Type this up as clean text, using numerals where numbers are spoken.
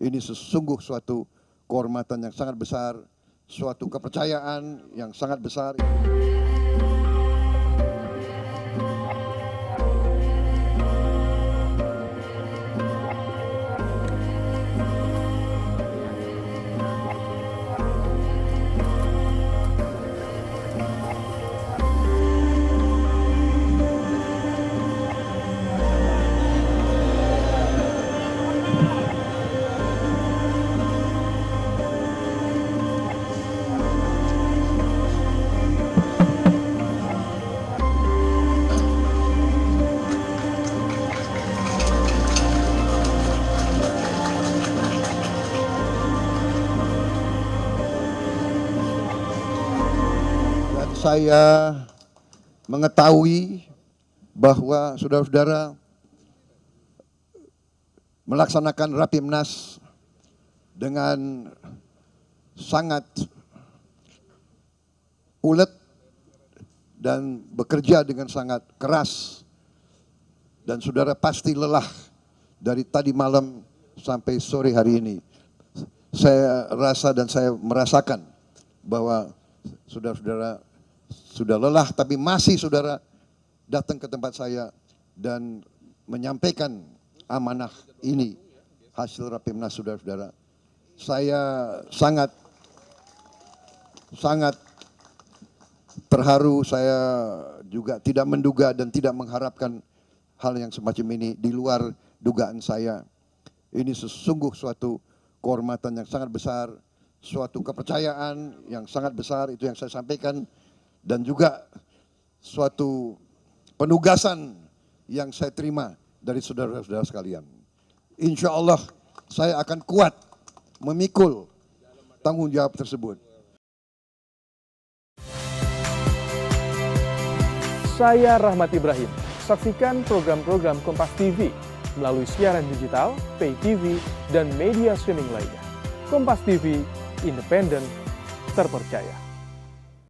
Ini sesungguh suatu kehormatan yang sangat besar, suatu kepercayaan yang sangat besar. Saya mengetahui bahwa saudara-saudara melaksanakan Rapimnas dengan sangat ulet dan bekerja dengan sangat keras, dan saudara pasti lelah dari tadi malam sampai sore hari ini. Saya rasa dan saya merasakan bahwa saudara-saudara sudah lelah, tapi masih saudara datang ke tempat saya dan menyampaikan amanah ini, hasil Rapimnas saudara-saudara. Saya sangat terharu, saya juga tidak menduga dan tidak mengharapkan hal yang semacam ini di luar dugaan saya. Ini sesungguh suatu kehormatan yang sangat besar, suatu kepercayaan yang sangat besar, itu yang saya sampaikan. Dan juga suatu penugasan yang saya terima dari saudara-saudara sekalian. Insya Allah saya akan kuat memikul tanggung jawab tersebut. Saya Rahmat Ibrahim. Saksikan program-program Kompas TV melalui siaran digital, pay TV, dan media streaming lainnya. Kompas TV, independen, terpercaya.